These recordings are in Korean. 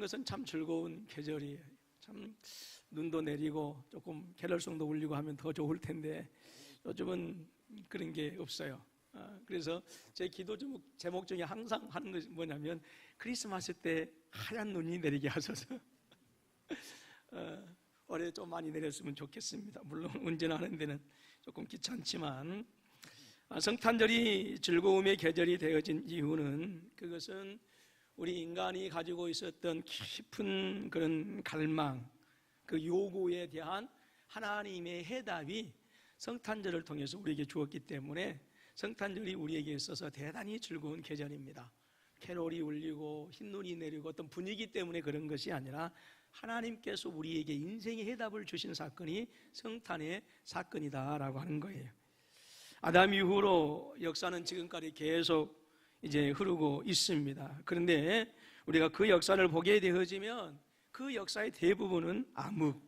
것은 참 즐거운 계절이에요. 참 눈도 내리고 조금 게럴송도 울리고 하면 더 좋을 텐데 요즘은 그런 게 없어요. 그래서 제 기도 제목 중에 항상 하는 것이 뭐냐면 크리스마스 때 하얀 눈이 내리게 하소서. 올해 좀 많이 내렸으면 좋겠습니다. 물론 운전하는 데는 조금 귀찮지만 성탄절이 즐거움의 계절이 되어진 이유는 그것은 우리 인간이 가지고 있었던 깊은 그런 갈망, 그 요구에 대한 하나님의 해답이 성탄절을 통해서 우리에게 주었기 때문에 성탄절이 우리에게 있어서 대단히 즐거운 계절입니다. 캐롤이 울리고 흰눈이 내리고 어떤 분위기 때문에 그런 것이 아니라 하나님께서 우리에게 인생의 해답을 주신 사건이 성탄의 사건이다라고 하는 거예요. 아담 이후로 역사는 지금까지 계속 이제 흐르고 있습니다. 그런데 우리가 그 역사를 보게 되어지면 그 역사의 대부분은 암흑,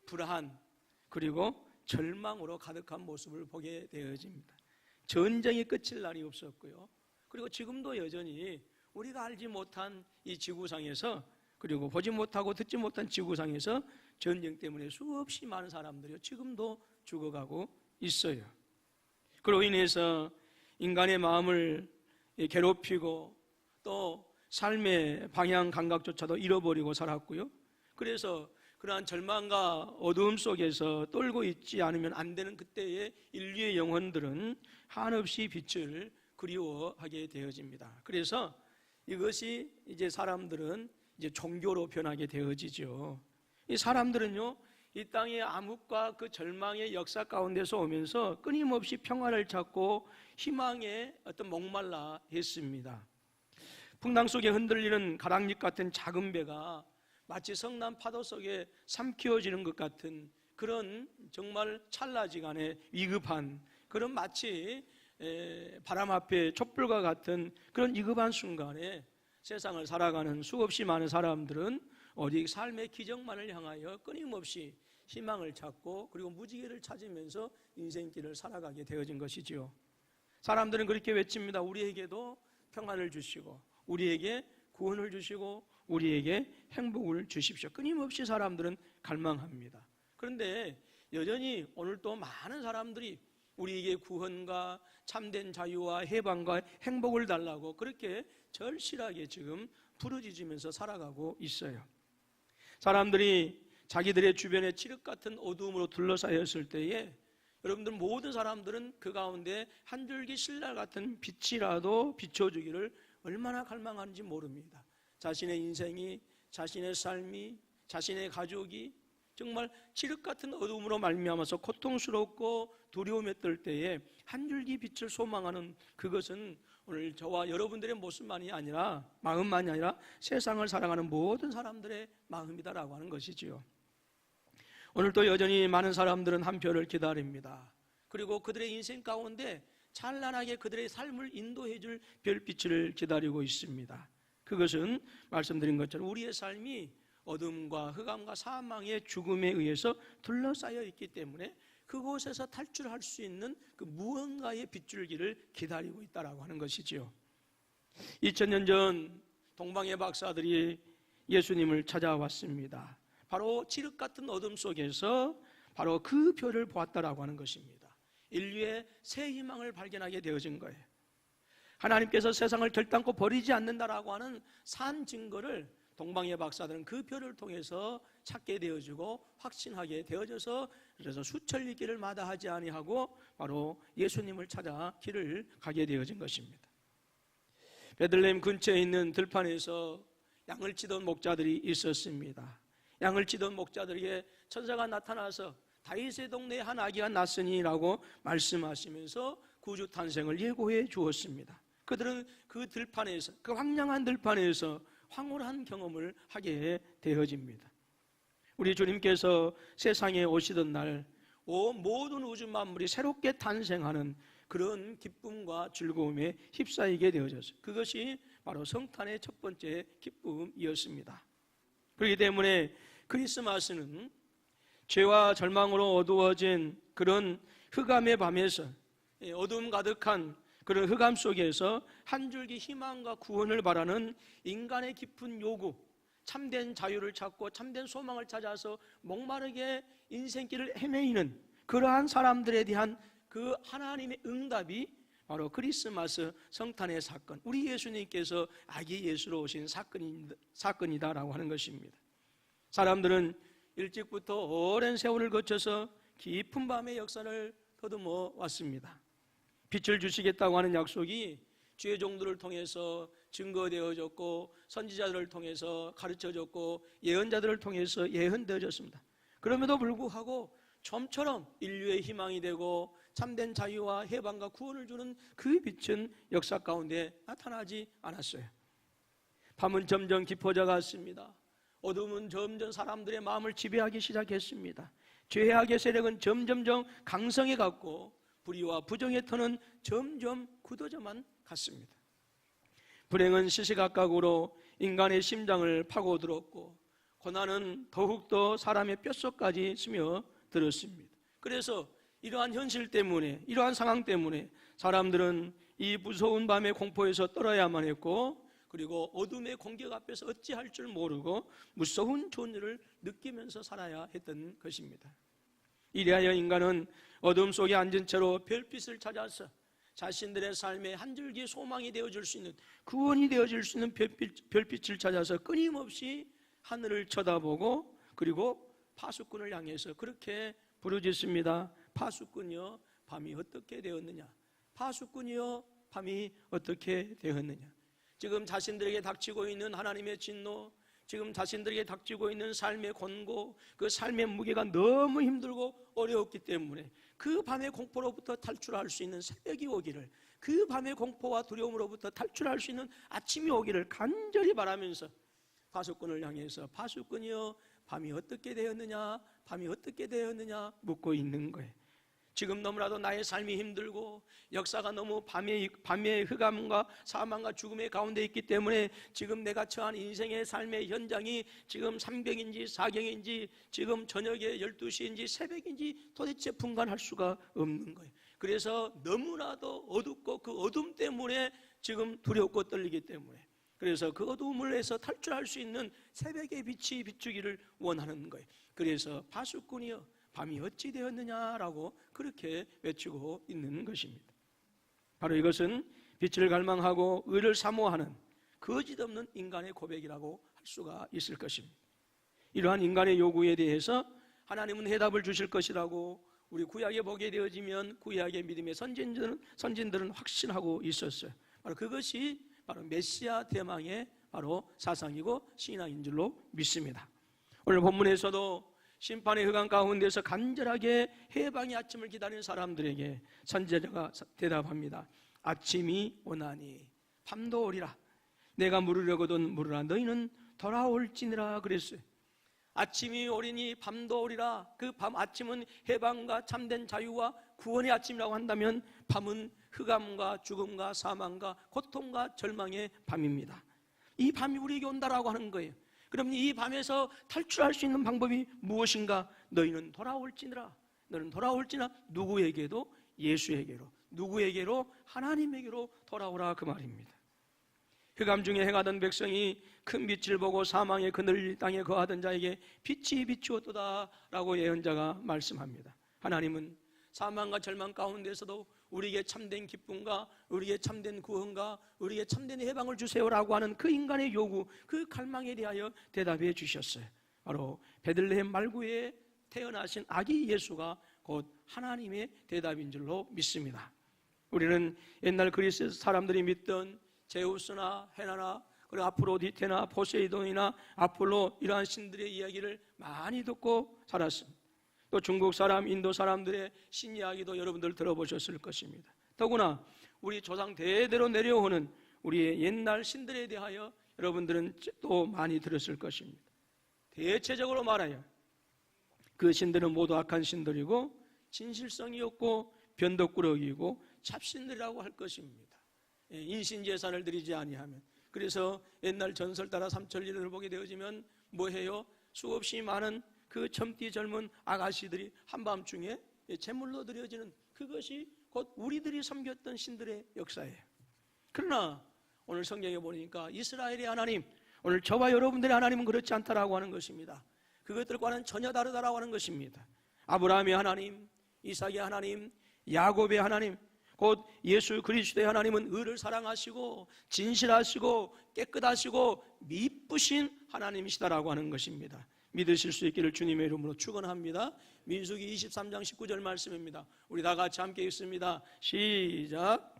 불안, 그리고 절망으로 가득한 모습을 보게 되어집니다. 전쟁이 끝일 날이 없었고요. 그리고 지금도 여전히 우리가 알지 못한 이 지구상에서, 그리고 보지 못하고 듣지 못한 지구상에서 전쟁 때문에 수없이 많은 사람들이 지금도 죽어가고 있어요. 그로 인해서 인간의 마음을 괴롭히고 또 삶의 방향 감각조차도 잃어버리고 살았고요. 그래서 그러한 절망과 어두움 속에서 떨고 있지 않으면 안 되는 그때의 인류의 영혼들은 한없이 빛을 그리워하게 되어집니다. 그래서 이것이 이제 사람들은 이제 종교로 변하게 되어지죠. 이 사람들은요, 이 땅의 암흑과 그 절망의 역사 가운데서 오면서 끊임없이 평화를 찾고 희망에 어떤 목말라 했습니다. 풍랑 속에 흔들리는 가랑잎 같은 작은 배가 마치 성난 파도 속에 삼키워지는 것 같은 그런 정말 찰나지간의 위급한 그런 마치 바람 앞에 촛불과 같은 그런 위급한 순간에 세상을 살아가는 수없이 많은 사람들은 오직 삶의 기적만을 향하여 끊임없이 희망을 찾고 그리고 무지개를 찾으면서 인생길을 살아가게 되어진 것이지요. 사람들은 그렇게 외칩니다. 우리에게도 평안을 주시고 우리에게 구원을 주시고 우리에게 행복을 주십시오. 끊임없이 사람들은 갈망합니다. 그런데 여전히 오늘도 많은 사람들이 우리에게 구원과 참된 자유와 해방과 행복을 달라고 그렇게 절실하게 지금 부르짖으면서 살아가고 있어요. 사람들이 자기들의 주변에 칠흑 같은 어두움으로 둘러싸였을 때에 여러분들 모든 사람들은 그 가운데 한 줄기 신랄 같은 빛이라도 비춰주기를 얼마나 갈망하는지 모릅니다. 자신의 인생이, 자신의 삶이, 자신의 가족이 정말 칠흑 같은 어두움으로 말미암아서 고통스럽고 두려움에 떨 때에 한 줄기 빛을 소망하는 그것은 오늘 저와 여러분들의 모습만이 아니라, 마음만이 아니라 세상을 사랑하는 모든 사람들의 마음이다라고 하는 것이지요. 오늘도 여전히 많은 사람들은 한 표를 기다립니다. 그리고 그들의 인생 가운데 찬란하게 그들의 삶을 인도해 줄 별빛을 기다리고 있습니다. 그것은 말씀드린 것처럼 우리의 삶이 어둠과 흑암과 사망의 죽음에 의해서 둘러싸여 있기 때문에 그곳에서 탈출할 수 있는 그 무언가의 빗줄기를 기다리고 있다라고 하는 것이지요. 2000년 전 동방의 박사들이 예수님을 찾아왔습니다. 바로 칠흑 같은 어둠 속에서 바로 그 별을 보았다라고 하는 것입니다. 인류의 새 희망을 발견하게 되어진 거예요. 하나님께서 세상을 결단코 버리지 않는다라고 하는 산 증거를 동방의 박사들은 그 별을 통해서 찾게 되어지고 확신하게 되어져서 그래서 수천리 길을 마다하지 아니하고 바로 예수님을 찾아 길을 가게 되어진 것입니다. 베들레헴 근처에 있는 들판에서 양을 치던 목자들이 있었습니다. 양을 치던 목자들에게 천사가 나타나서 다윗의 동네에 한 아기가 났으니라고 말씀하시면서 구주 탄생을 예고해 주었습니다. 그들은 그 들판에서, 그 황량한 들판에서 황홀한 경험을 하게 되어집니다. 우리 주님께서 세상에 오시던 날 모든 우주 만물이 새롭게 탄생하는 그런 기쁨과 즐거움에 휩싸이게 되어졌어요. 그것이 바로 성탄의 첫 번째 기쁨이었습니다. 그렇기 때문에 크리스마스는 죄와 절망으로 어두워진 그런 흑암의 밤에서, 어두움 가득한 그런 흑암 속에서 한 줄기 희망과 구원을 바라는 인간의 깊은 요구, 참된 자유를 찾고 참된 소망을 찾아서 목마르게 인생길을 헤매이는 그러한 사람들에 대한 그 하나님의 응답이 바로 크리스마스 성탄의 사건, 우리 예수님께서 아기 예수로 오신 사건이다라고 하는 것입니다. 사람들은 일찍부터 오랜 세월을 거쳐서 깊은 밤의 역사를 더듬어 왔습니다. 빛을 주시겠다고 하는 약속이 주의 종들을 통해서 증거되어졌고 선지자들을 통해서 가르쳐졌고 예언자들을 통해서 예언되어졌습니다. 그럼에도 불구하고 좀처럼 인류의 희망이 되고 참된 자유와 해방과 구원을 주는 그 빛은 역사 가운데 나타나지 않았어요. 밤은 점점 깊어져 갔습니다. 어둠은 점점 사람들의 마음을 지배하기 시작했습니다. 죄악의 세력은 점점점 강성해 갔고 불의와 부정의 터는 점점 굳어져만 갔습니다. 불행은 시시각각으로 인간의 심장을 파고들었고 고난은 더욱더 사람의 뼛속까지 스며들었습니다. 그래서 이러한 현실 때문에, 이러한 상황 때문에 사람들은 이 무서운 밤의 공포에서 떨어야만 했고, 그리고 어둠의 공격 앞에서 어찌할 줄 모르고 무서운 존재를 느끼면서 살아야 했던 것입니다. 이리하여 인간은 어둠 속에 앉은 채로 별빛을 찾아서 자신들의 삶에 한 줄기 소망이 되어줄 수 있는, 구원이 되어줄 수 있는 별빛을 찾아서 끊임없이 하늘을 쳐다보고, 그리고 파수꾼을 향해서 그렇게 부르짖습니다. 파수꾼이여, 밤이 어떻게 되었느냐? 파수꾼이여, 밤이 어떻게 되었느냐? 지금 자신들에게 닥치고 있는 하나님의 진노, 지금 자신들에게 닥치고 있는 삶의 권고, 그 삶의 무게가 너무 힘들고 어려웠기 때문에 그 밤의 공포로부터 탈출할 수 있는 새벽이 오기를, 그 밤의 공포와 두려움으로부터 탈출할 수 있는 아침이 오기를 간절히 바라면서 파수꾼을 향해서 파수꾼이여, 밤이 어떻게 되었느냐? 밤이 어떻게 되었느냐? 묻고 있는 거예요. 지금 너무나도 나의 삶이 힘들고 역사가 너무 밤의 흑암과 사망과 죽음의 가운데 있기 때문에 지금 내가 처한 인생의 삶의 현장이 지금 삼경인지 사경인지 지금 저녁에 12시인지 새벽인지 도대체 분간할 수가 없는 거예요. 그래서 너무나도 어둡고 그 어둠 때문에 지금 두렵고 떨리기 때문에, 그래서 그 어둠을 해서 탈출할 수 있는 새벽의 빛이 비추기를 원하는 거예요. 그래서 파수꾼이여, 밤이 어찌 되었느냐라고 그렇게 외치고 있는 것입니다. 바로 이것은 빛을 갈망하고 의를 사모하는 거짓없는 인간의 고백이라고 할 수가 있을 것입니다. 이러한 인간의 요구에 대해서 하나님은 해답을 주실 것이라고 우리 구약에 보게 되어지면 구약의 믿음의 선진들은 확신하고 있었어요. 바로 그것이 바로 메시아 대망의 바로 사상이고 신앙인 줄로 믿습니다. 오늘 본문에서도 심판의 흑암 가운데서 간절하게 해방의 아침을 기다리는 사람들에게 선지자가 대답합니다. 아침이 오나니 밤도 오리라. 내가 물으려거든 물으라. 너희는 돌아올지니라 그랬어요. 아침이 오리니 밤도 오리라. 그 밤 아침은 해방과 참된 자유와 구원의 아침이라고 한다면 밤은 흑암과 죽음과 사망과 고통과 절망의 밤입니다. 이 밤이 우리에게 온다라고 하는 거예요. 그럼 이 밤에서 탈출할 수 있는 방법이 무엇인가? 너희는 돌아올지니라. 너는 돌아올지나 누구에게도? 예수에게로. 누구에게로? 하나님에게로 돌아오라 그 말입니다. 흑암 중에 행하던 백성이 큰 빛을 보고 사망의 그늘 땅에 거하던 자에게 빛이 비추었도다 라고 예언자가 말씀합니다. 하나님은 사망과 절망 가운데서도 우리에게 참된 기쁨과 우리에게 참된 구원과 우리에게 참된 해방을 주세요라고 하는 그 인간의 요구, 그 갈망에 대하여 대답해 주셨어요. 바로 베들레헴 말구에 태어나신 아기 예수가 곧 하나님의 대답인 줄로 믿습니다. 우리는 옛날 그리스 사람들이 믿던 제우스나 헤나나 그리고 아프로디테나 포세이돈이나 아폴로 이러한 신들의 이야기를 많이 듣고 살았습니다. 또 중국 사람, 인도 사람들의 신 이야기도 여러분들 들어보셨을 것입니다. 더구나 우리 조상 대대로 내려오는 우리의 옛날 신들에 대하여 여러분들은 또 많이 들었을 것입니다. 대체적으로 말하여 그 신들은 모두 악한 신들이고 진실성이 없고 변덕꾸러기이고 잡신들이라고 할 것입니다. 인신제사를 드리지 아니하면. 그래서 옛날 전설 따라 삼천리를 보게 되어지면 뭐해요? 수없이 많은 그 젊디 젊은 아가씨들이 한밤중에 제물로 드려지는 그것이 곧 우리들이 섬겼던 신들의 역사예요. 그러나 오늘 성경에 보니까 이스라엘의 하나님, 오늘 저와 여러분들의 하나님은 그렇지 않다라고 하는 것입니다. 그것들과는 전혀 다르다라고 하는 것입니다. 아브라함의 하나님, 이삭의 하나님, 야곱의 하나님, 곧 예수 그리스도의 하나님은 의를 사랑하시고 진실하시고 깨끗하시고 미쁘신 하나님이시다라고 하는 것입니다. 믿으실 수 있기를 주님의 이름으로 축원합니다. 민수기 23장 19절 말씀입니다. 우리 다 같이 함께 읽습니다. 시작.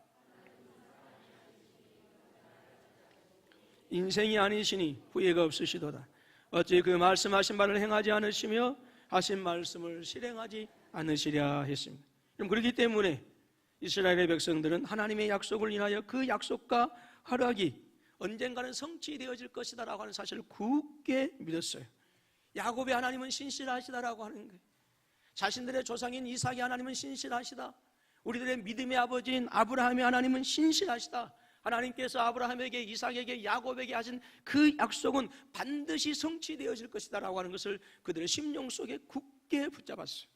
인생이 아니시니 후회가 없으시도다. 어찌 그 말씀하신 바를 행하지 않으시며 하신 말씀을 실행하지 않으시랴 했습니다. 그럼 그렇기 때문에 이스라엘의 백성들은 하나님의 약속을 인하여 그 약속과 허락이 언젠가는 성취되어질 것이다 라고 하는 사실을 굳게 믿었어요. 야곱의 하나님은 신실하시다라고 하는 거예요. 자신들의 조상인 이삭의 하나님은 신실하시다. 우리들의 믿음의 아버지인 아브라함의 하나님은 신실하시다. 하나님께서 아브라함에게, 이삭에게, 야곱에게 하신 그 약속은 반드시 성취되어질 것이다 라고 하는 것을 그들의 심령 속에 굳게 붙잡았어요.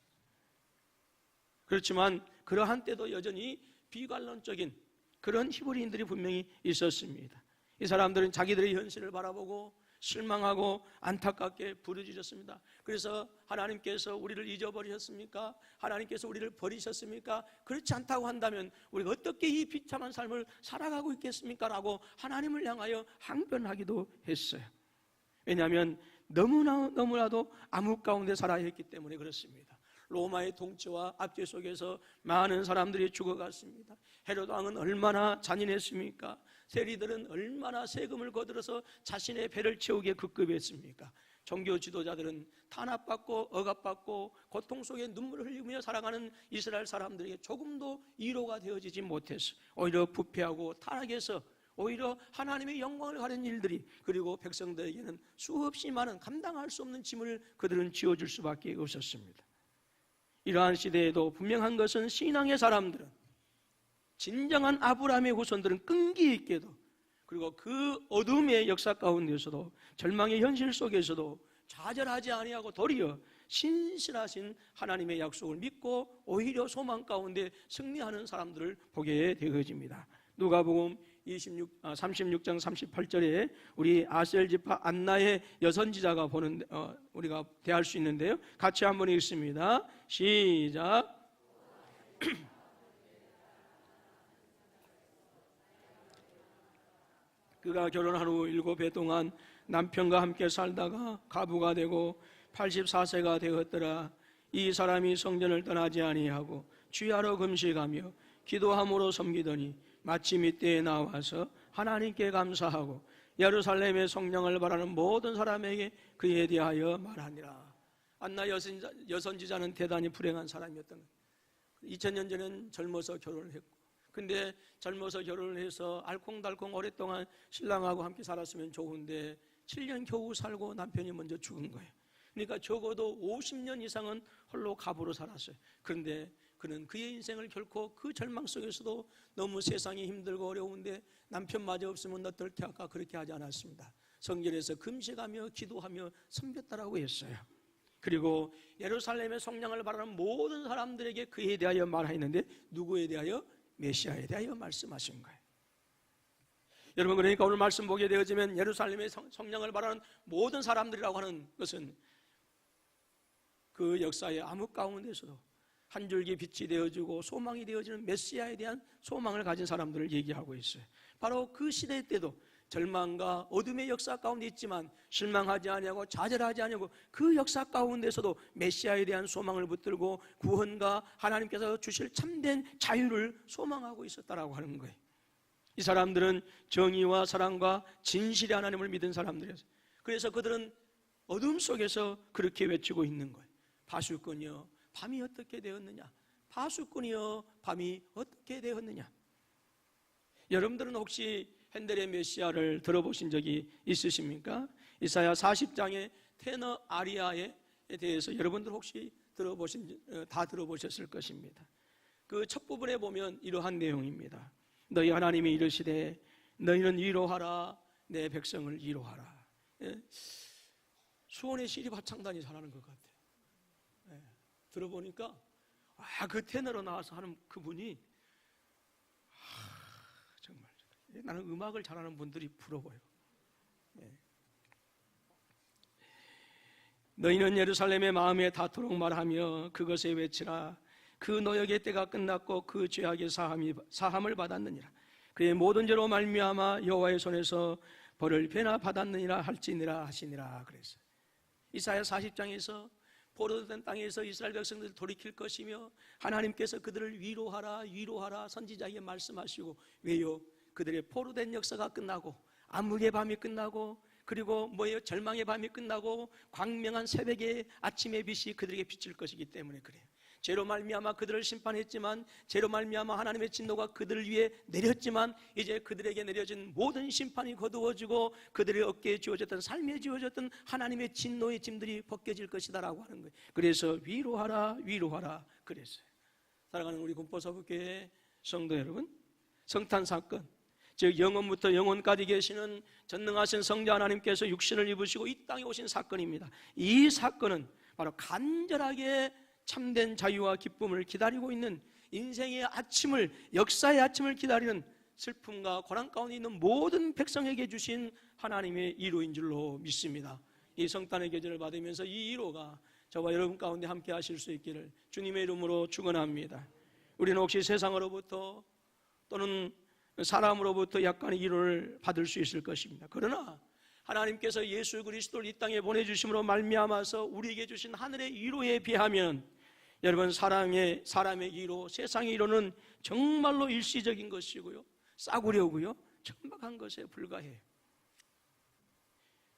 그렇지만 그러한 때도 여전히 비관론적인 그런 히브리인들이 분명히 있었습니다. 이 사람들은 자기들의 현실을 바라보고 실망하고 안타깝게 부르짖었습니다. 그래서 하나님께서 우리를 잊어버리셨습니까? 하나님께서 우리를 버리셨습니까? 그렇지 않다고 한다면 우리가 어떻게 이 비참한 삶을 살아가고 있겠습니까? 라고 하나님을 향하여 항변하기도 했어요. 왜냐하면 너무나도 암흑 가운데 살아야 했기 때문에 그렇습니다. 로마의 통치와 압제 속에서 많은 사람들이 죽어갔습니다. 헤롯 왕은 얼마나 잔인했습니까? 세리들은 얼마나 세금을 거들어서 자신의 배를 채우기에 급급했습니까? 종교 지도자들은 탄압받고 억압받고 고통 속에 눈물을 흘리며 살아가는 이스라엘 사람들에게 조금도 위로가 되어지지 못했어요. 오히려 부패하고 타락해서 오히려 하나님의 영광을 가린 일들이, 그리고 백성들에게는 수없이 많은 감당할 수 없는 짐을 그들은 지어줄 수밖에 없었습니다. 이러한 시대에도 분명한 것은 신앙의 사람들은, 진정한 아브라함의 후손들은 끈기 있게도, 그리고 그 어둠의 역사 가운데서도, 절망의 현실 속에서도 좌절하지 아니하고 도리어 신실하신 하나님의 약속을 믿고 오히려 소망 가운데 승리하는 사람들을 보게 되어집니다. 누가복음 36장 38절에 우리 아셀 지파 안나의 여선지자가 보는 우리가 대할 수 있는데요. 같이 한번 읽습니다. 시작. 그가 결혼한 후 7해 동안 남편과 함께 살다가 가부가 되고 84세가 되었더라. 이 사람이 성전을 떠나지 아니하고 주야로 금식하며 기도함으로 섬기더니 마침 이때에 나와서 하나님께 감사하고 예루살렘의 성령을 바라는 모든 사람에게 그에 대하여 말하니라. 안나 여선지자는 대단히 불행한 사람이었던 거예요. 2000년 전에는 젊어서 결혼을 했고, 근데 젊어서 결혼을 해서 알콩달콩 오랫동안 신랑하고 함께 살았으면 좋은데 7년 겨우 살고 남편이 먼저 죽은 거예요. 그러니까 적어도 50년 이상은 홀로 가부로 살았어요. 그런데 그는 그의 인생을 결코 그 절망 속에서도 너무 세상이 힘들고 어려운데 남편마저 없으면 어떻게 할까 그렇게 하지 않았습니다. 성전에서 금식하며 기도하며 섬겼다라고 했어요. 그리고 예루살렘의 성령을 바라는 모든 사람들에게 그에 대하여 말하였는데 누구에 대하여? 메시아에 대하여 말씀하신 거예요. 여러분, 그러니까 오늘 말씀 보게 되어지면 예루살렘의 성령을 바라는 모든 사람들이라고 하는 것은 그 역사의 암흑 가운데서도 한 줄기 빛이 되어지고 소망이 되어지는 메시아에 대한 소망을 가진 사람들을 얘기하고 있어요. 바로 그 시대 때도 절망과 어둠의 역사 가운데 있지만 실망하지 아니하고 좌절하지 아니하고 그 역사 가운데서도 메시아에 대한 소망을 붙들고 구원과 하나님께서 주실 참된 자유를 소망하고 있었다라고 하는 거예요. 이 사람들은 정의와 사랑과 진실의 하나님을 믿은 사람들이었어요. 그래서 그들은 어둠 속에서 그렇게 외치고 있는 거예요. 파수꾼이여 밤이 어떻게 되었느냐? 파수꾼이여 밤이 어떻게 되었느냐? 여러분들은 혹시 핸델의 메시아를 들어보신 적이 있으십니까? 이사야 40장의 테너 아리아에 대해서 여러분들 혹시 다 들어보셨을 것입니다. 그 첫 부분에 보면 이러한 내용입니다. 너희 하나님이 이르시되 너희는 위로하라 내 백성을 위로하라. 수원의 시립합창단이 잘하는 것 같아요. 들어보니까 그 테너로 나와서 하는 그분이 정말 나는 음악을 잘하는 분들이 부러워요. 너희는 예루살렘의 마음에 닿도록 말하며 그것에 외치라. 그 노역의 때가 끝났고 그 죄악의 사함을 받았느니라. 그의 모든 죄로 말미암아 여호와의 손에서 벌을 배나 받았느니라 할지니라 하시니라. 그래서 이사야 40장에서 포로된 땅에서 이스라엘 백성들을 돌이킬 것이며 하나님께서 그들을 위로하라 선지자에게 말씀하시고, 왜요? 그들의 포로된 역사가 끝나고 암흑의 밤이 끝나고 그리고 절망의 밤이 끝나고 광명한 새벽의 아침의 빛이 그들에게 비칠 것이기 때문에 그래요. 죄로 말미암아 그들을 심판했지만, 죄로 말미암아 하나님의 진노가 그들을 위해 내렸지만, 이제 그들에게 내려진 모든 심판이 거두어지고 그들의 어깨에 지어졌던, 삶에 지어졌던 하나님의 진노의 짐들이 벗겨질 것이다라고 하는 거예요. 그래서 위로하라 그랬어요. 사랑하는 우리 군포서북교회 성도 여러분, 성탄 사건, 즉 영원부터 영원까지 계시는 전능하신 성자 하나님께서 육신을 입으시고 이 땅에 오신 사건입니다. 이 사건은 바로 간절하게 참된 자유와 기쁨을 기다리고 있는, 인생의 아침을, 역사의 아침을 기다리는 슬픔과 고난 가운데 있는 모든 백성에게 주신 하나님의 위로인 줄로 믿습니다. 이 성탄의 계절을 받으면서 이 위로가 저와 여러분 가운데 함께 하실 수 있기를 주님의 이름으로 축원합니다. 우리는 혹시 세상으로부터 또는 사람으로부터 약간의 위로를 받을 수 있을 것입니다. 그러나 하나님께서 예수 그리스도를 이 땅에 보내주심으로 말미암아서 우리에게 주신 하늘의 위로에 비하면, 여러분, 사람의 위로, 세상의 위로는 정말로 일시적인 것이고요, 싸구려고요, 천박한 것에 불과해요.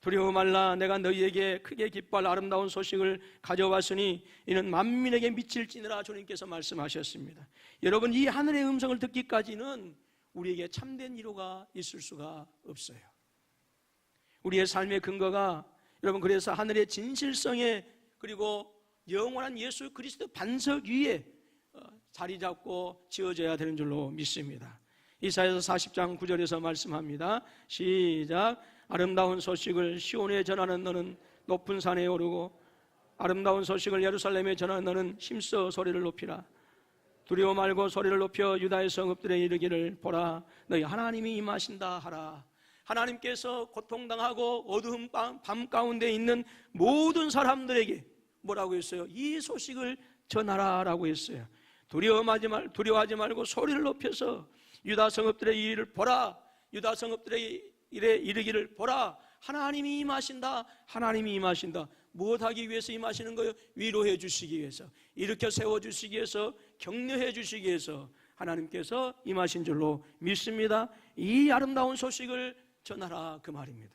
두려워 말라. 내가 너희에게 크게 기뻐할 아름다운 소식을 가져왔으니 이는 만민에게 미칠지니라. 주님께서 말씀하셨습니다. 여러분, 이 하늘의 음성을 듣기까지는 우리에게 참된 위로가 있을 수가 없어요. 우리의 삶의 근거가, 여러분, 그래서 하늘의 진실성에, 그리고 영원한 예수 그리스도 반석 위에 자리 잡고 지어져야 되는 줄로 믿습니다. 이사야서 40장 9절에서 말씀합니다. 시작. 아름다운 소식을 시온에 전하는 너는 높은 산에 오르고, 아름다운 소식을 예루살렘에 전하는 너는 힘써 소리를 높이라. 두려워 말고 소리를 높여 유다의 성읍들에 이르기를, 보라 너희 하나님이 임하신다 하라. 하나님께서 고통당하고 어두운 밤 가운데 있는 모든 사람들에게 뭐라고 했어요? 이 소식을 전하라라고 했어요. 두려워하지 말고 소리를 높여서 유다 성읍들의 일을 보라. 유다 성읍들의 일에 이르기를, 보라 하나님이 임하신다. 하나님이 임하신다. 무엇하기 위해서 임하시는 거예요? 위로해 주시기 위해서, 일으켜 세워주시기 위해서, 격려해 주시기 위해서 하나님께서 임하신 줄로 믿습니다. 이 아름다운 소식을 전하라, 그 말입니다.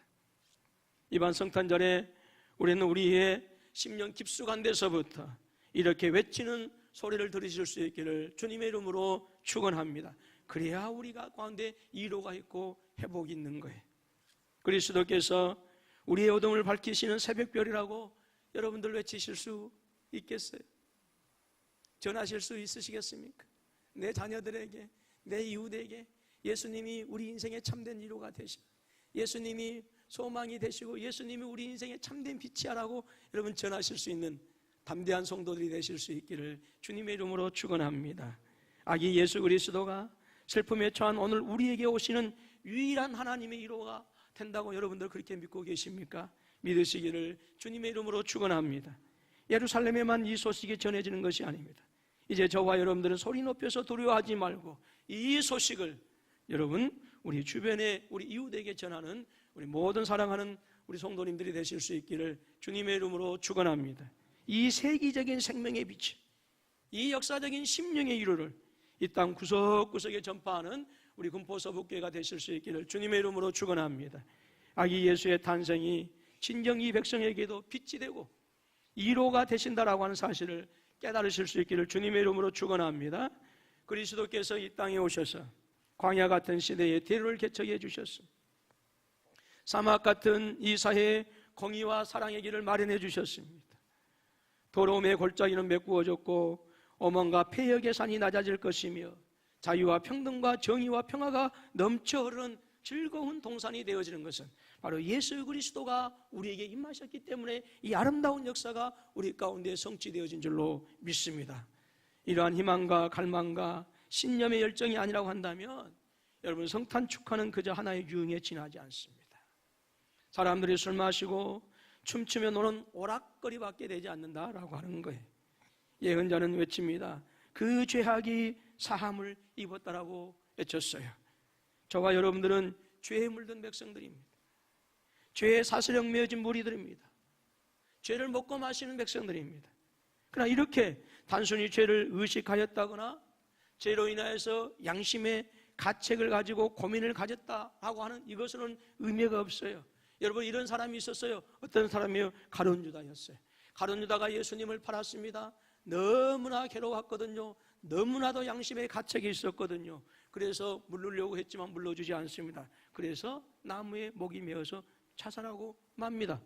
이번 성탄절에 우리는 우리의 심령 깊숙한 데서부터 이렇게 외치는 소리를 들으실 수 있기를 주님의 이름으로 축원합니다. 그래야 우리가 가운데 위로가 있고 회복이 있는 거예요. 그리스도께서 우리의 어둠을 밝히시는 새벽별이라고 여러분들 외치실 수 있겠어요? 전하실 수 있으시겠습니까? 내 자녀들에게, 내 이웃에게 예수님이 우리 인생의 참된 위로가 되시고, 예수님이 소망이 되시고, 예수님이 우리 인생의 참된 빛이야라고 여러분 전하실 수 있는 담대한 성도들이 되실 수 있기를 주님의 이름으로 축원합니다. 아기 예수 그리스도가 슬픔에 처한 오늘 우리에게 오시는 유일한 하나님의 위로가 된다고 여러분들 그렇게 믿고 계십니까? 믿으시기를 주님의 이름으로 축원합니다. 예루살렘에만 이 소식이 전해지는 것이 아닙니다. 이제 저와 여러분들은 소리 높여서 두려워하지 말고 이 소식을 여러분 우리 주변에 우리 이웃에게 전하는 우리 모든 사랑하는 우리 성도님들이 되실 수 있기를 주님의 이름으로 축원합니다. 이 세기적인 생명의 빛, 이 역사적인 심령의 위로를 이 땅 구석구석에 전파하는 우리 군포서북교회가 되실 수 있기를 주님의 이름으로 축원합니다. 아기 예수의 탄생이 진정 이 백성에게도 빛이 되고 위로가 되신다라고 하는 사실을 깨달으실 수 있기를 주님의 이름으로 축원합니다. 그리스도께서 이 땅에 오셔서 광야 같은 시대에 대로를 개척해 주셨습니다. 사막 같은 이 사회에 공의와 사랑의 길을 마련해 주셨습니다. 더러움의 골짜기는 메꾸어졌고 오만과 폐역의 산이 낮아질 것이며 자유와 평등과 정의와 평화가 넘쳐 흐르는 즐거운 동산이 되어지는 것은 바로 예수 그리스도가 우리에게 임하셨기 때문에 이 아름다운 역사가 우리 가운데 성취되어진 줄로 믿습니다. 이러한 희망과 갈망과 신념의 열정이 아니라고 한다면 여러분 성탄 축하는 그저 하나의 유흥에 지나지 않습니다. 사람들이 술 마시고 춤추며 노는 오락거리밖에 되지 않는다라고 하는 거예요. 예언자는 외칩니다. 그 죄악이 사함을 입었다라고 외쳤어요. 저와 여러분들은 죄에 물든 백성들입니다. 죄에 사슬형 메어진 무리들입니다. 죄를 먹고 마시는 백성들입니다. 그러나 이렇게 단순히 죄를 의식하였다거나 죄로 인하여서 양심의 가책을 가지고 고민을 가졌다라고 하는 이것은 의미가 없어요. 여러분, 이런 사람이 있었어요. 어떤 사람이요? 가룟 유다였어요. 가룟 유다가 예수님을 팔았습니다. 너무나 괴로웠거든요. 너무나도 양심의 가책이 있었거든요. 그래서 물르려고 했지만 물러주지 않습니다. 그래서 나무에 목이 메어서 자살하고 맙니다.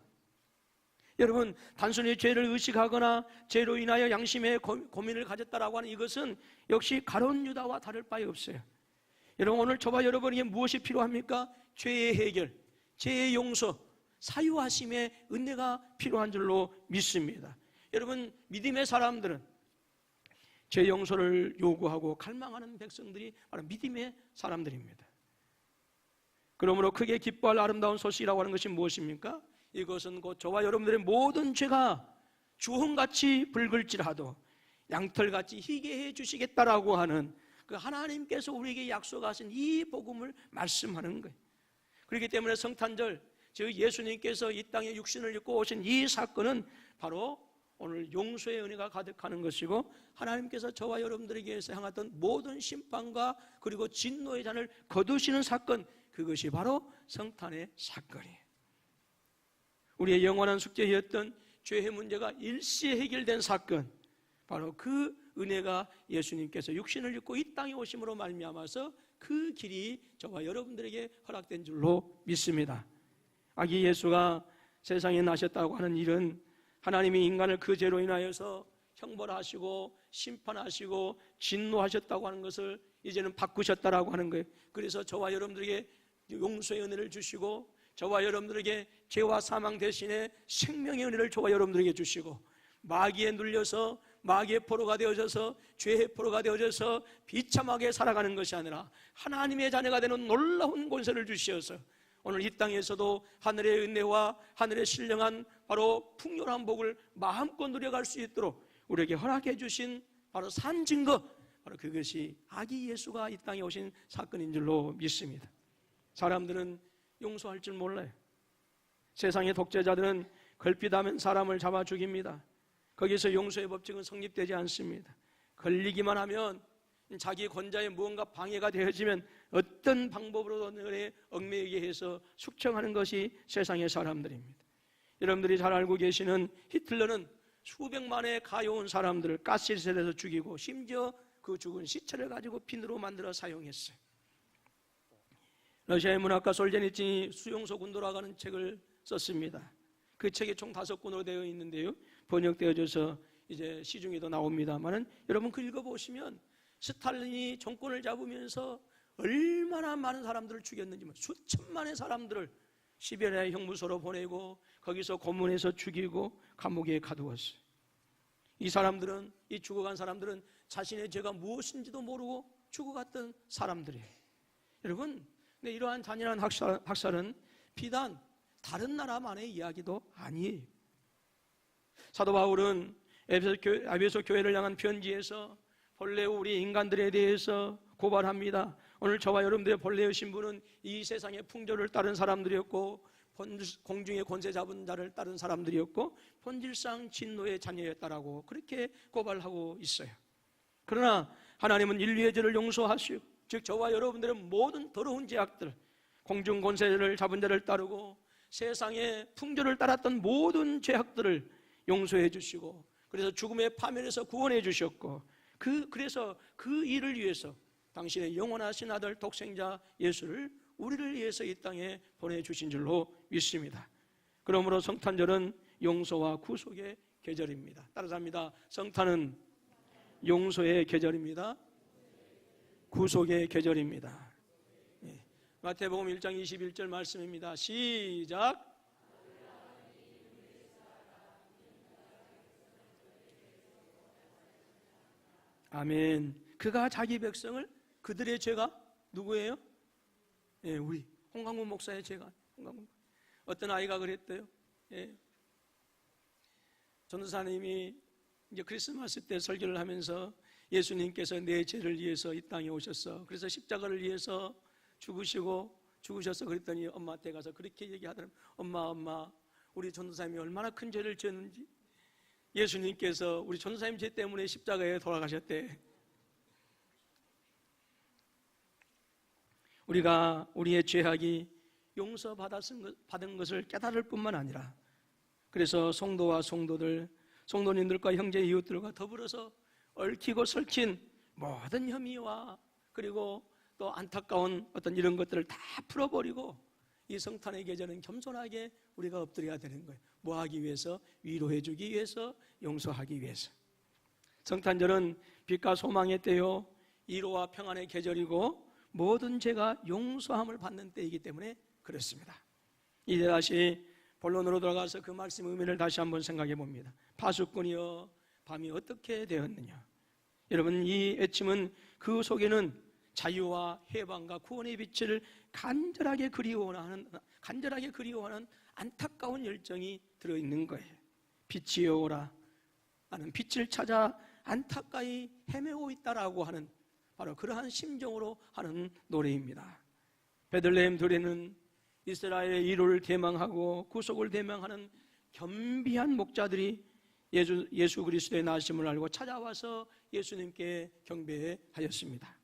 여러분, 단순히 죄를 의식하거나 죄로 인하여 양심의 고민을 가졌다라고 하는 이것은 역시 가룟 유다와 다를 바에 없어요. 여러분, 오늘 저와 여러분에게 무엇이 필요합니까? 죄의 해결, 죄의 용서, 사유하심의 은혜가 필요한 줄로 믿습니다. 여러분, 믿음의 사람들은 죄 용서를 요구하고 갈망하는 백성들이 바로 믿음의 사람들입니다. 그러므로 크게 기뻐할 아름다운 소식이라고 하는 것이 무엇입니까? 이것은 곧 저와 여러분들의 모든 죄가 주홍같이 붉을지라도 양털같이 희게 해 주시겠다라고 하는 그 하나님께서 우리에게 약속하신 이 복음을 말씀하는 거예요. 그렇기 때문에 성탄절, 즉 예수님께서 이 땅에 육신을 입고 오신 이 사건은 바로 오늘 용서의 은혜가 가득하는 것이고, 하나님께서 저와 여러분들에게 향했던 모든 심판과 그리고 진노의 잔을 거두시는 사건, 그것이 바로 성탄의 사건이에요. 우리의 영원한 숙제였던 죄의 문제가 일시에 해결된 사건, 바로 그 은혜가 예수님께서 육신을 입고 이 땅에 오심으로 말미암아서 그 길이 저와 여러분들에게 허락된 줄로 믿습니다. 아기 예수가 세상에 나셨다고 하는 일은 하나님이 인간을 그 죄로 인하여서 형벌하시고 심판하시고 진노하셨다고 하는 것을 이제는 바꾸셨다라고 하는 거예요. 그래서 저와 여러분들에게 용서의 은혜를 주시고, 저와 여러분들에게 죄와 사망 대신에 생명의 은혜를 저와 여러분들에게 주시고, 마귀에 눌려서 마귀의 포로가 되어져서 죄의 포로가 되어져서 비참하게 살아가는 것이 아니라 하나님의 자녀가 되는 놀라운 권세를 주시어서 오늘 이 땅에서도 하늘의 은혜와 하늘의 신령한 바로 풍요로운 복을 마음껏 누려갈 수 있도록 우리에게 허락해 주신 바로 산 증거, 바로 그것이 아기 예수가 이 땅에 오신 사건인 줄로 믿습니다. 사람들은 용서할 줄 몰라요. 세상의 독재자들은 걸핏하면 사람을 잡아 죽입니다. 거기서 용서의 법칙은 성립되지 않습니다. 걸리기만 하면 자기 권자에 무언가 방해가 되어지면 어떤 방법으로든 얽매이게 해서 숙청하는 것이 세상의 사람들입니다. 여러분들이 잘 알고 계시는 히틀러는 수백만의 가여운 사람들을 가스실에서 죽이고 심지어 그 죽은 시체를 가지고 핀으로 만들어 사용했어요. 러시아의 문학가 솔제니친이 수용소 군도라고 하는 책을 썼습니다. 그 책이 총 5권으로 되어 있는데요, 번역되어져서 이제 시중에도 나옵니다만은 여러분 그 읽어보시면 스탈린이 정권을 잡으면서 얼마나 많은 사람들을 죽였는지, 수천만의 사람들을 시베리아 형무소로 보내고 거기서 고문해서 죽이고 감옥에 가두었어요. 이 사람들은, 이 죽어간 사람들은 자신의 죄가 무엇인지도 모르고 죽어갔던 사람들이에요. 여러분, 근데 이러한 잔인한 학살은 비단 다른 나라만의 이야기도 아니에요. 사도 바울은 에베소 교회를 향한 편지에서 본래 우리 인간들에 대해서 고발합니다. 오늘 저와 여러분들의 본래의 신분은 이 세상의 풍조를 따른 사람들이었고, 공중의 권세 잡은 자를 따른 사람들이었고, 본질상 진노의 자녀였다라고 그렇게 고발하고 있어요. 그러나 하나님은 인류의 죄를 용서하시고, 즉 저와 여러분들의 모든 더러운 죄악들, 공중 권세를 잡은 자를 따르고 세상의 풍조를 따랐던 모든 죄악들을 용서해 주시고, 그래서 죽음의 파멸에서 구원해 주셨고, 그래서 그 일을 위해서 당신의 영원하신 아들 독생자 예수를 우리를 위해서 이 땅에 보내주신 줄로 믿습니다. 그러므로 성탄절은 용서와 구속의 계절입니다. 따라서 합니다. 성탄은 용서의 계절입니다. 구속의 계절입니다. 네. 마태복음 1장 21절 말씀입니다. 시작. 아멘. 그가 자기 백성을, 그들의 죄가 누구예요? 예, 우리 홍강문 목사의 죄가. 어떤 아이가 그랬대요. 예, 전도사님이 이제 크리스마스 때 설교를 하면서 예수님께서 내 죄를 위해서 이 땅에 오셨어. 그래서 십자가를 위해서 죽으셔서 그랬더니 엄마한테 가서 그렇게 얘기하더라고요. 엄마, 우리 전도사님이 얼마나 큰 죄를 지었는지 예수님께서 우리 전도사님 죄 때문에 십자가에 돌아가셨대. 우리가 우리의 죄악이 용서받은 것을 깨달을 뿐만 아니라 그래서 성도와 성도님들과 형제 이웃들과 더불어서 얽히고 설킨 모든 혐의와 그리고 또 안타까운 어떤 이런 것들을 다 풀어버리고 이 성탄의 계절은 겸손하게 우리가 엎드려야 되는 거예요. 뭐 하기 위해서? 위로해주기 위해서, 용서하기 위해서. 성탄절은 빛과 소망의 때요, 위로와 평안의 계절이고 모든 죄가 용서함을 받는 때이기 때문에 그렇습니다. 이제 다시 본론으로 돌아가서 그 말씀의 의미를 다시 한번 생각해 봅니다. 파수꾼이여 밤이 어떻게 되었느냐. 여러분, 이 애침은 그 속에는 자유와 해방과 구원의 빛을 간절하게 그리워하는 안타까운 열정이 들어있는 거예요. 빛이여 오라. 나는 빛을 찾아 안타까이 헤매고 있다라고 하는 바로 그러한 심정으로 하는 노래입니다. 베들레헴 들에는 이스라엘의 위로를 대망하고 구속을 대망하는 겸비한 목자들이 예수 그리스도의 나심을 알고 찾아와서 예수님께 경배하였습니다.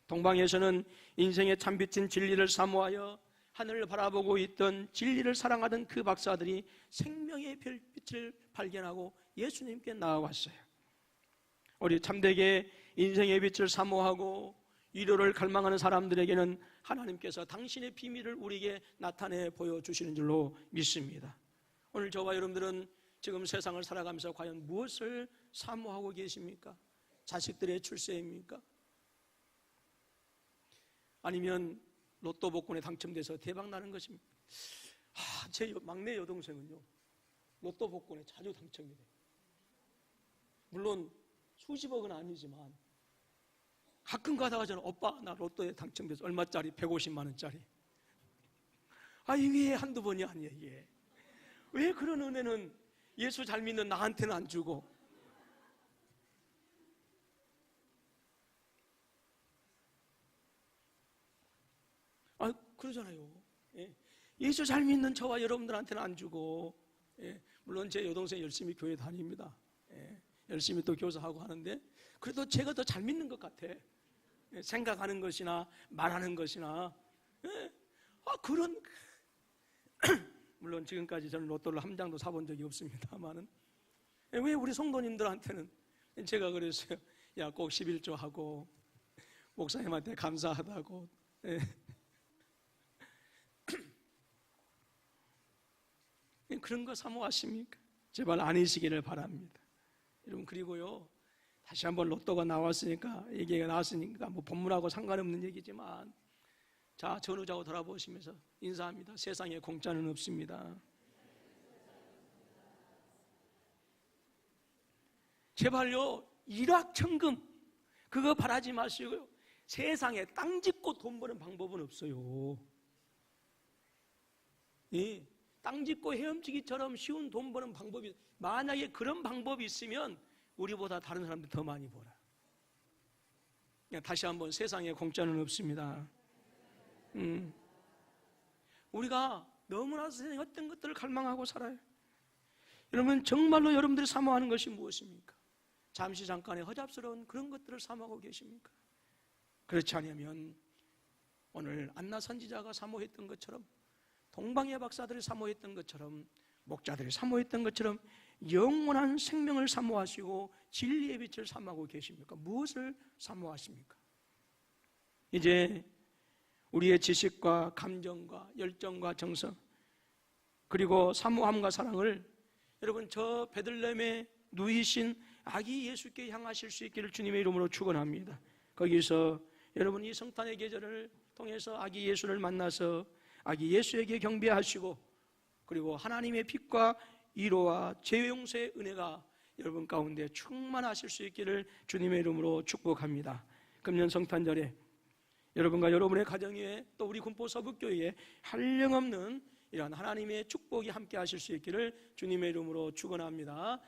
동방에서는 인생의 참빛인 진리를 사모하여 하늘을 바라보고 있던 진리를 사랑하던 그 박사들이 생명의 별빛을 발견하고 예수님께 나아왔어요. 우리 참되게 인생의 빛을 사모하고 위로를 갈망하는 사람들에게는 하나님께서 당신의 비밀을 우리에게 나타내 보여주시는 줄로 믿습니다. 오늘 저와 여러분들은 지금 세상을 살아가면서 과연 무엇을 사모하고 계십니까? 자식들의 출세입니까? 아니면 로또 복권에 당첨돼서 대박 나는 것입니까? 제 막내 여동생은요, 로또 복권에 자주 당첨이 돼요. 물론 수십억은 아니지만 가끔 가다가 저는 오빠 나 로또에 당첨돼서 얼마짜리? 150만 원짜리. 이게 한두 번이 아니에요. 이게 왜 그런 은혜는 예수 잘 믿는 나한테는 안 주고 그러잖아요. 예수 잘 믿는 저와 여러분들한테는 안 주고, 물론 제 여동생 열심히 교회 다닙니다. 열심히 또 교사하고 하는데 그래도 제가 더 잘 믿는 것 같아. 생각하는 것이나 말하는 것이나 그런 물론 지금까지 저는 로또를 한 장도 사본 적이 없습니다만은 왜 우리 성도님들한테는 제가 그랬어요. 야, 꼭 11조 하고 목사님한테 감사하다고. 그런 거 사모하십니까? 제발 아니시기를 바랍니다. 여러분, 그리고요, 다시 한번 로또가 나왔으니까, 얘기가 나왔으니까 뭐 본문하고 상관없는 얘기지만, 자, 전후좌우 돌아보시면서 인사합니다. 세상에 공짜는 없습니다. 제발요, 일확천금 그거 바라지 마시고요, 세상에 땅 짓고 돈 버는 방법은 없어요. 땅 짓고 헤엄치기처럼 쉬운 돈 버는 방법이, 만약에 그런 방법이 있으면 우리보다 다른 사람들 더 많이 벌어요. 다시 한번 세상에 공짜는 없습니다. 우리가 너무나 세상에 어떤 것들을 갈망하고 살아요. 여러분, 정말로 여러분들이 사모하는 것이 무엇입니까? 잠시 잠깐의 허잡스러운 그런 것들을 사모하고 계십니까? 그렇지 않으면 오늘 안나 선지자가 사모했던 것처럼, 동방의 박사들이 사모했던 것처럼, 목자들이 사모했던 것처럼 영원한 생명을 사모하시고 진리의 빛을 사모하고 계십니까? 무엇을 사모하십니까? 이제 우리의 지식과 감정과 열정과 정성, 그리고 사모함과 사랑을 여러분, 저 베들레헴에 누이신 아기 예수께 향하실 수 있기를 주님의 이름으로 축원합니다. 거기서 여러분, 이 성탄의 계절을 통해서 아기 예수를 만나서 아기 예수에게 경배하시고, 그리고 하나님의 빛과 위로와 죄 용서의 은혜가 여러분 가운데 충만하실 수 있기를 주님의 이름으로 축복합니다. 금년 성탄절에 여러분과 여러분의 가정에, 또 우리 군포 서북교회에 한량없는 이러한 하나님의 축복이 함께 하실 수 있기를 주님의 이름으로 축원합니다.